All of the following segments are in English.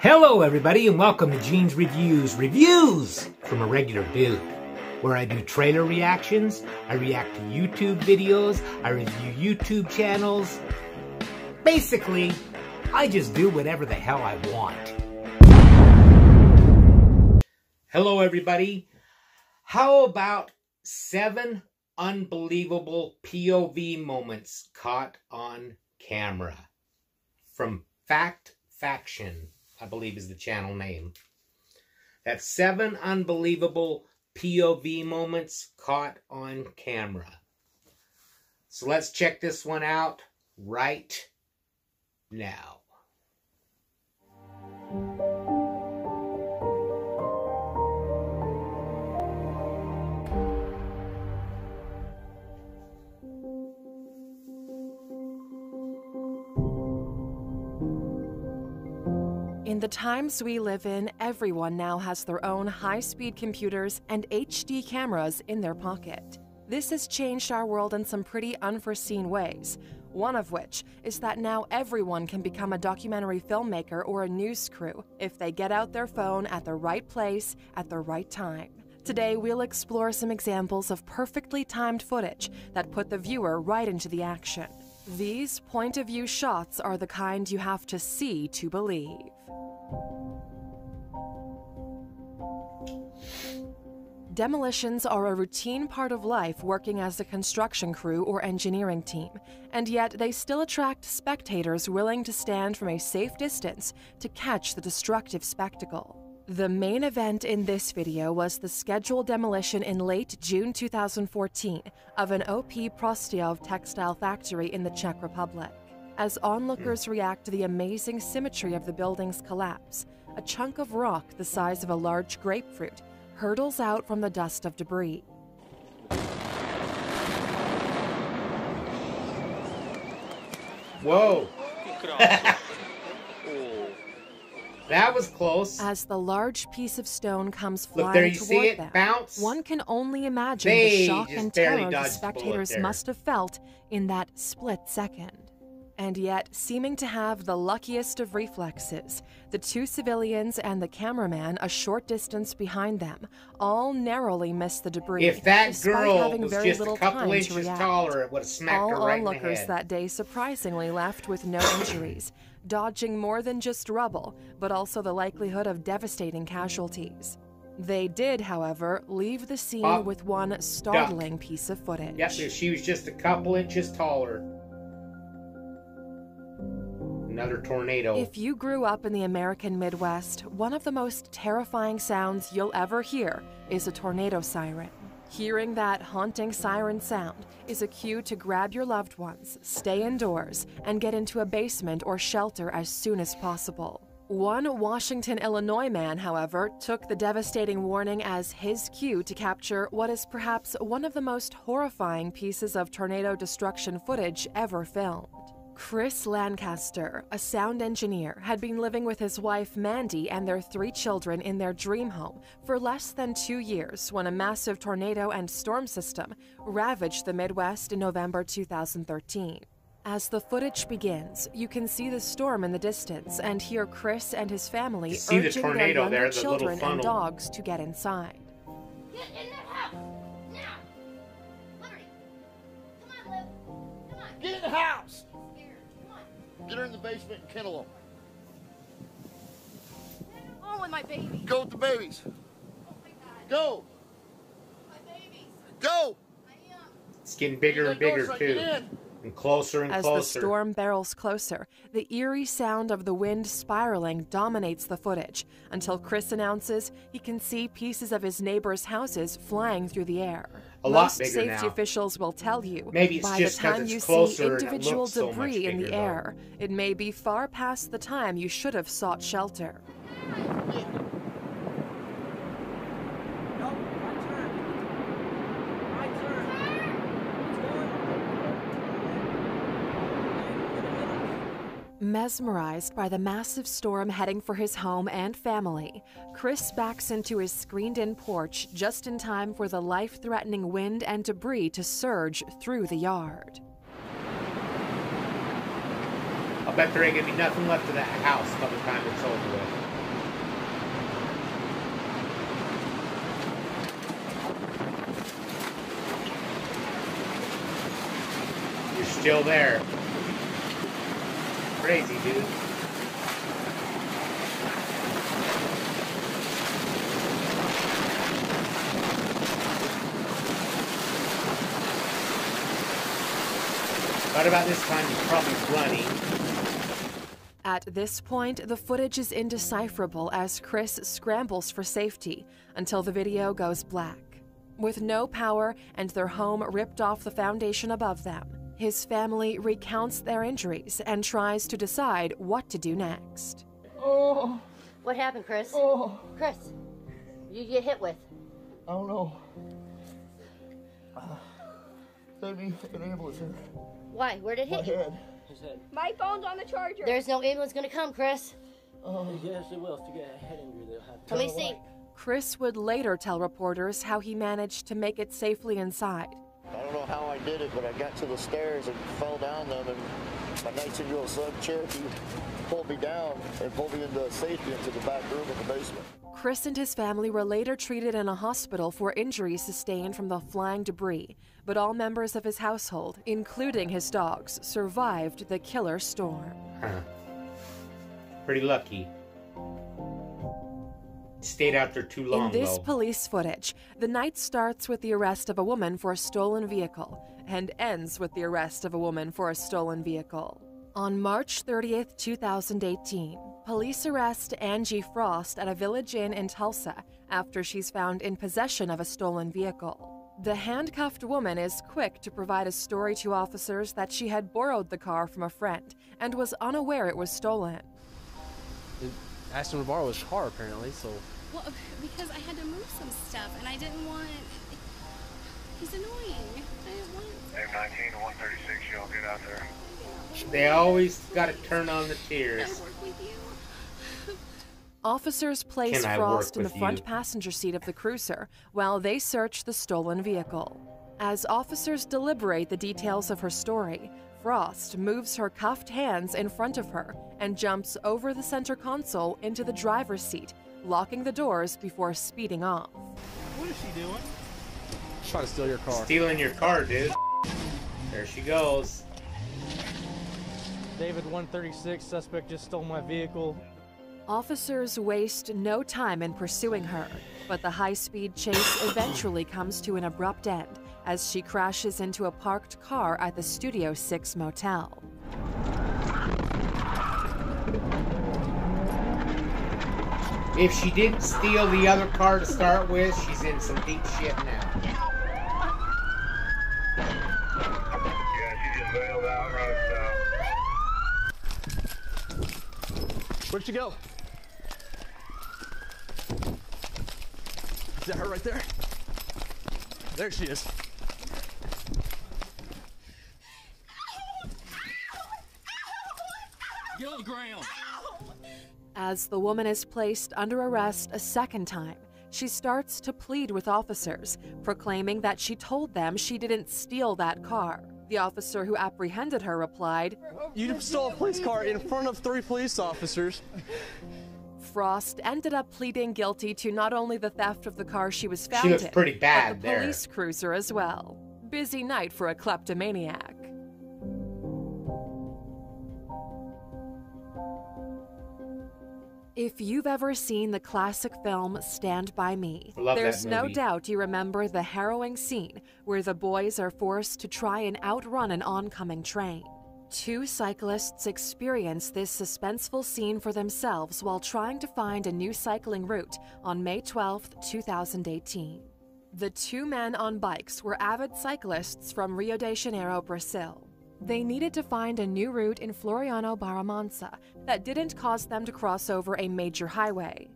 Hello everybody and welcome to Gene's Reviews from a regular dude, where I do trailer reactions, I react to YouTube videos, I review YouTube channels. Basically, I just do whatever the hell I want. Hello everybody. How about 7 unbelievable POV moments caught on camera? From Faction, I believe is the channel name. That's 7 unbelievable POV moments caught on camera. So let's check this one out right now. In the times we live in, everyone now has their own high-speed computers and HD cameras in their pocket. This has changed our world in some pretty unforeseen ways, one of which is that now everyone can become a documentary filmmaker or a news crew if they get out their phone at the right place at the right time. Today, we'll explore some examples of perfectly timed footage that put the viewer right into the action. These point-of-view shots are the kind you have to see to believe. Demolitions are a routine part of life working as a construction crew or engineering team, and yet they still attract spectators willing to stand from a safe distance to catch the destructive spectacle. The main event in this video was the scheduled demolition in late June 2014 of an O.P. Prostyov textile factory in the Czech Republic. As onlookers react to the amazing symmetry of the building's collapse, a chunk of rock the size of a large grapefruit hurtles out from the dust of debris. Whoa! That was close. As the large piece of stone comes flying Look there, you toward see it them, bounce? one can only imagine the shock and terror the the spectators bullet there. must have felt in that split second. And yet, seeming to have the luckiest of reflexes, the 2 civilians and the cameraman a short distance behind them all narrowly missed the debris. If that despite girl having was very just a little couple time to inches react. taller, it would have smacked her All right in the onlookers head. that day surprisingly left with no injuries, dodging more than just rubble, but also the likelihood of devastating casualties. They did, however, leave the scene with one startling piece of footage. Yep, she was just a couple inches taller. Another tornado. If you grew up in the American Midwest, one of the most terrifying sounds you'll ever hear is a tornado siren. Hearing that haunting siren sound is a cue to grab your loved ones, stay indoors, and get into a basement or shelter as soon as possible. One Washington, Illinois man, however, took the devastating warning as his cue to capture what is perhaps one of the most horrifying pieces of tornado destruction footage ever filmed. Chris Lancaster, a sound engineer, had been living with his wife Mandy and their 3 children in their dream home for less than 2 years when a massive tornado and storm system ravaged the Midwest in November 2013. As the footage begins, you can see the storm in the distance and hear Chris and his family urging their younger children and dogs to get inside. Get in that house! Now! Liberty! Come on, Liv! Come on! Get in the house! Get her in the basement and kennel them. Oh, with my baby. Go with the babies. Oh my God. Go. My babies. Go. I am. It's getting bigger and bigger too. And closer and closer. As the storm barrels closer, the eerie sound of the wind spiraling dominates the footage until Chris announces he can see pieces of his neighbors' houses flying through the air. Most safety officials will tell you, maybe it's by just the time it's you closer see individual so debris in the air, it may be far past the time you should have sought shelter. Mesmerized by the massive storm heading for his home and family, Chris backs into his screened-in porch just in time for the life-threatening wind and debris to surge through the yard. I'll bet there ain't gonna be nothing left of that house by the time it's over with. still there. Crazy, dude. Right about this time, he's probably running. At this point, the footage is indecipherable as Chris scrambles for safety until the video goes black. With no power and their home ripped off the foundation above them, his family recounts their injuries and tries to decide what to do next. Oh. What happened, Chris? Oh. Chris, you get hit with? I don't know. Maybe an ambulance here. Why? Where'd it My hit you? head. His head. My phone's on the charger. There's no ambulance gonna come, Chris. Yes, it will. If you get a head injury, they'll have to. Let me see. Chris would later tell reporters how he managed to make it safely inside. I don't know how I did it, but I got to the stairs and fell down them, and my 19-year-old son, Cherokee, pulled me down and pulled me into safety into the back room in the basement. Chris and his family were later treated in a hospital for injuries sustained from the flying debris, but all members of his household, including his dogs, survived the killer storm. Huh. Pretty lucky. Stayed out there too long, In this though. police footage, the night starts with the arrest of a woman for a stolen vehicle and ends with the arrest of a woman for a stolen vehicle. On March 30th, 2018, police arrest Angie Frost at a village inn in Tulsa after she's found in possession of a stolen vehicle. The handcuffed woman is quick to provide a story to officers that she had borrowed the car from a friend and was unaware it was stolen. Asked him to borrow his car, apparently, so... Well, because I had to move some stuff, and I didn't want... He's annoying. I didn't want... M19 to 136, y'all get out there. They always gotta turn on the I tears. work with you. Officers place Can I Frost work in the with front you? passenger seat of the cruiser while they search the stolen vehicle. As officers deliberate the details of her story, Frost moves her cuffed hands in front of her and jumps over the center console into the driver's seat, locking the doors before speeding off. What is she doing? Trying to steal your car. Stealing your car, dude. There she goes. David 136, suspect just stole my vehicle. Officers waste no time in pursuing her, but the high-speed chase eventually comes to an abrupt end as she crashes into a parked car at the Studio 6 motel. If she didn't steal the other car to start with, she's in some deep shit now. Yeah, she just bailed out right south. Where'd she go? Is that her right there? There she is. Get on the ground. As the woman is placed under arrest a second time, she starts to plead with officers, proclaiming that she told them she didn't steal that car. The officer who apprehended her replied, You stole a police car in front of 3 police officers. Frost ended up pleading guilty to not only the theft of the car she was found She looks in, pretty bad but the there. police cruiser as well. Busy night for a kleptomaniac. If you've ever seen the classic film Stand By Me, Love that there's no movie. doubt you remember the harrowing scene where the boys are forced to try and outrun an oncoming train. 2 cyclists experience this suspenseful scene for themselves while trying to find a new cycling route on May 12, 2018. The 2 men on bikes were avid cyclists from Rio de Janeiro, Brazil. They needed to find a new route in Floriano Barramansa that didn't cause them to cross over a major highway.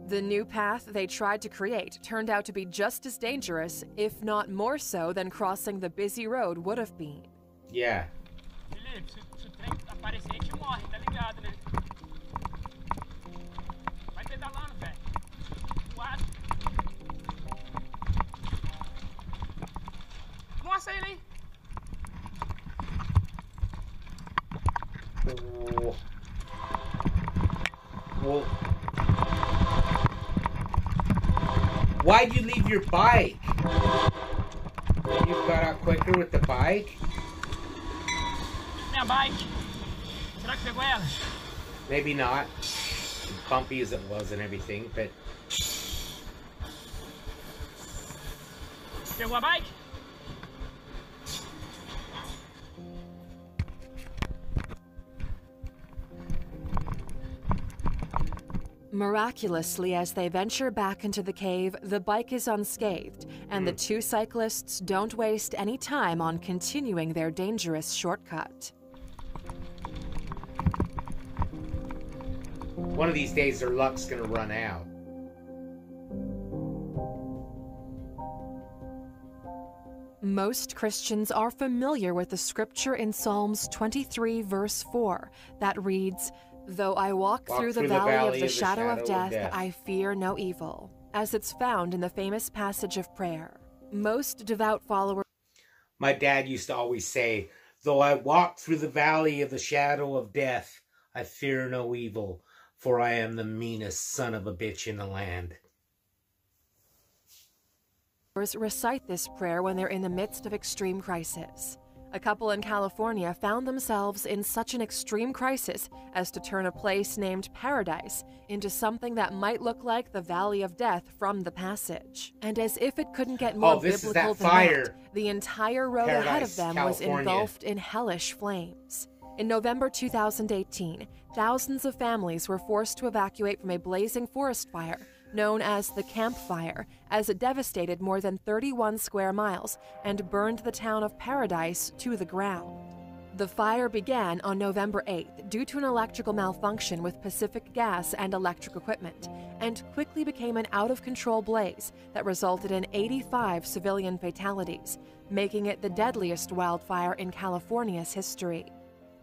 The new path they tried to create turned out to be just as dangerous, if not more so, than crossing the busy road would have been. Yeah. Felipe, se o trem aparecer, a gente morre, tá ligado, né? Vai pedalando, velho. Voado. Nossa, ele aí. Well, why'd you leave your bike? You got out quicker with the bike? minha bike. Será que pegou ela? Maybe not. Bumpy as it was and everything, but... Pegou a bike? Miraculously, as they venture back into the cave, the bike is unscathed, and the two cyclists don't waste any time on continuing their dangerous shortcut. One of these days their luck's gonna run out. Most Christians are familiar with the scripture in Psalms 23, verse 4, that reads, "Though I walk through the valley of the shadow of death, I fear no evil," as it's found in the famous passage of prayer. Most devout followers... My dad used to always say, "Though I walk through the valley of the shadow of death, I fear no evil, for I am the meanest son of a bitch in the land." Recite this prayer when they're in the midst of extreme crisis. A couple in California found themselves in such an extreme crisis as to turn a place named Paradise into something that might look like the Valley of Death from the passage. And as if it couldn't get more biblical than that, the entire road ahead of them was engulfed in hellish flames. In November 2018, thousands of families were forced to evacuate from a blazing forest fire known as the Camp Fire, as it devastated more than 31 square miles and burned the town of Paradise to the ground. The fire began on November 8th due to an electrical malfunction with Pacific Gas and electric equipment, and quickly became an out-of-control blaze that resulted in 85 civilian fatalities, making it the deadliest wildfire in California's history.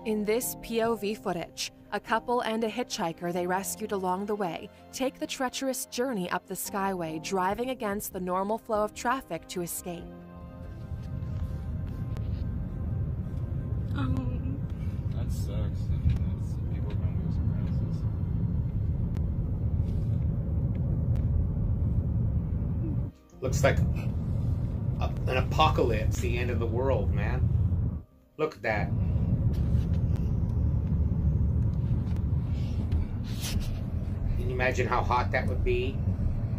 In this P.O.V. footage, a couple and a hitchhiker they rescued along the way take the treacherous journey up the skyway, driving against the normal flow of traffic to escape. That sucks. People are going to lose their houses. Looks like an apocalypse, the end of the world, man. Look at that. Can you imagine how hot that would be?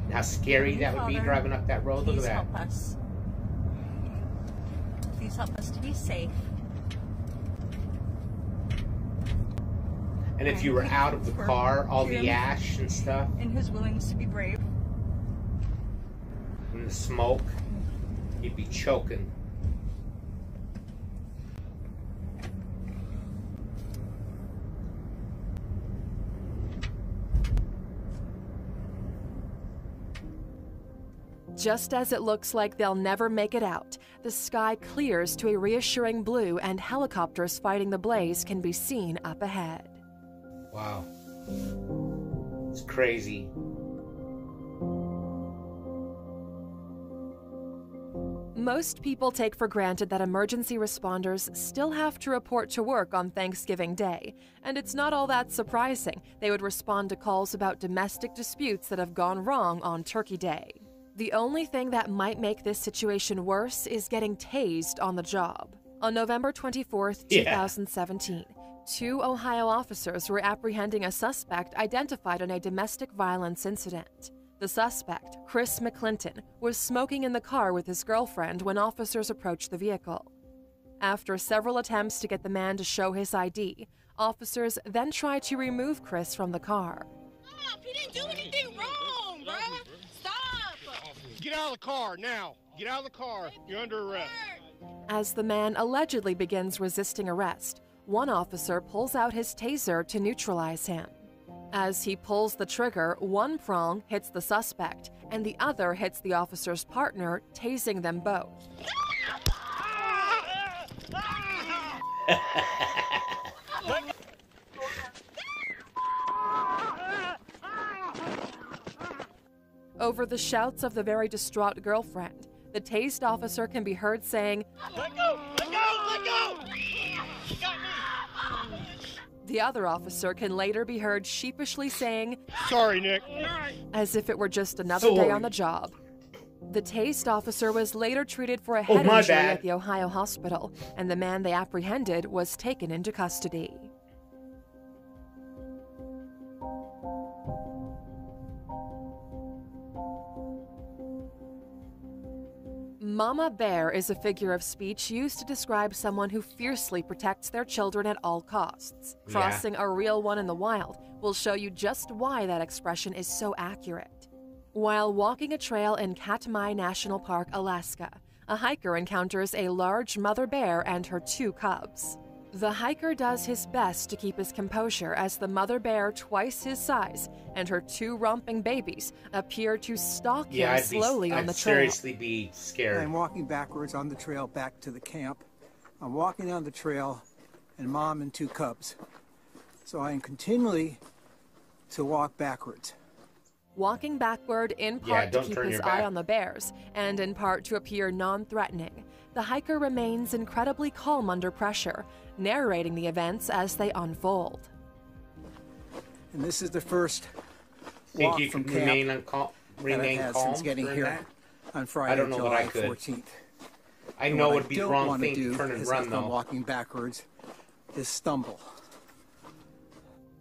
And how scary that would be driving up that road? Look at that. Please help us. Please help us to be safe. And if you were out of the car, all the ash and stuff. And his willingness to be brave. And the smoke, you'd be choking. Just as it looks like they'll never make it out, the sky clears to a reassuring blue and helicopters fighting the blaze can be seen up ahead. Wow. It's crazy. Most people take for granted that emergency responders still have to report to work on Thanksgiving Day, and it's not all that surprising they would respond to calls about domestic disputes that have gone wrong on Turkey Day. The only thing that might make this situation worse is getting tased on the job. On November 24th, 2017, two Ohio officers were apprehending a suspect identified in a domestic violence incident. The suspect, Chris McClinton, was smoking in the car with his girlfriend when officers approached the vehicle. After several attempts to get the man to show his ID, officers then tried to remove Chris from the car. Stop! He didn't do anything wrong, bruh! Stop! Get out of the car now! Get out of the car! You're under arrest. As the man allegedly begins resisting arrest, one officer pulls out his taser to neutralize him. As he pulls the trigger, one prong hits the suspect, and the other hits the officer's partner, tasing them both. Over the shouts of the very distraught girlfriend, the tased officer can be heard saying, "Let go! Let go! Let go! You got me!" The other officer can later be heard sheepishly saying, "Sorry, Nick," as if it were just another day on the job. The tased officer was later treated for a head injury at the Ohio hospital, and the man they apprehended was taken into custody. Mama Bear is a figure of speech used to describe someone who fiercely protects their children at all costs. Crossing a real one in the wild will show you just why that expression is so accurate. While walking a trail in Katmai National Park, Alaska, a hiker encounters a large mother bear and her 2 cubs. The hiker does his best to keep his composure as the mother bear, twice his size, and her 2 romping babies appear to stalk him slowly on the trail. I'd seriously be scared. I'm walking backwards on the trail back to the camp. I'm walking down the trail, and Mom and 2 cubs. So I am continually to walk backwards. Walking backward in part to keep his eye on the bears, and in part to appear non-threatening, the hiker remains incredibly calm under pressure, narrating the events as they unfold. And this is the first walk from camp that I've had since getting here on Friday, July 14th. I know it'd be the wrong thing to turn and run, though. Walking backwards is stumble.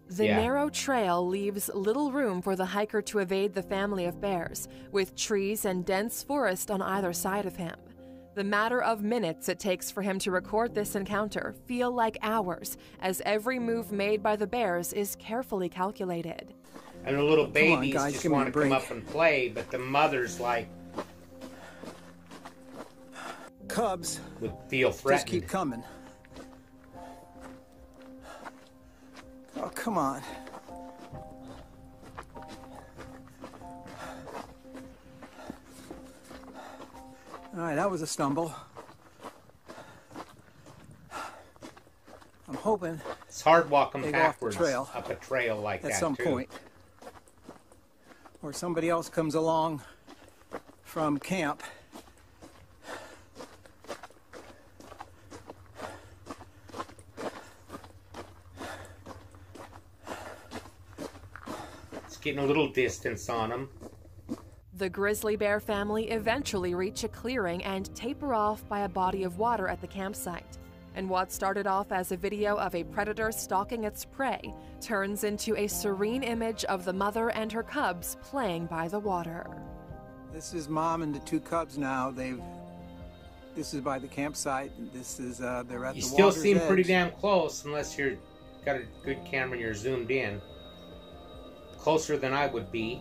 The narrow trail leaves little room for the hiker to evade the family of bears, with trees and dense forest on either side of him. The matter of minutes it takes for him to record this encounter feel like hours, as every move made by the bears is carefully calculated. And the little babies just want to come up and play, but the mother's like... Cubs would feel threatened. Just keep coming. Oh, come on. All right, that was a stumble. I'm hoping it's hard walking backwards up a trail like that at some point. Or somebody else comes along from camp. Getting a little distance on them. The grizzly bear family eventually reach a clearing and taper off by a body of water at the campsite. And what started off as a video of a predator stalking its prey turns into a serene image of the mother and her cubs playing by the water. This is Mom and the 2 cubs now. This is by the campsite. This is they're at the water's edge. You still seem pretty damn close, unless you're got a good camera and you're zoomed in. Closer than I would be.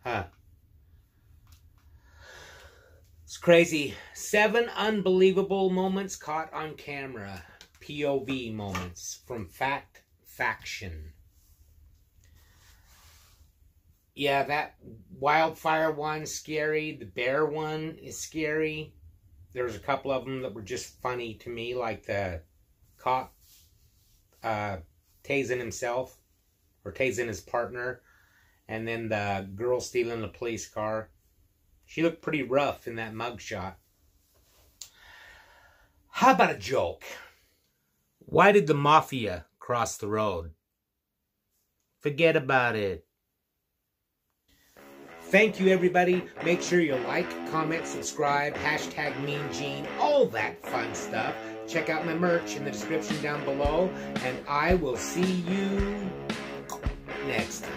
Huh. It's crazy. 7 unbelievable moments caught on camera. POV moments from Faction. Yeah, that wildfire one's scary. The bear one is scary. There's a couple of them that were just funny to me, like the cop tasing himself, or tasing his partner, and then the girl stealing the police car. She looked pretty rough in that mugshot. How about a joke? Why did the mafia cross the road? Forget about it. Thank you, everybody. Make sure you like, comment, subscribe, hashtag MeanGene, all that fun stuff. Check out my merch in the description down below, and I will see you next time.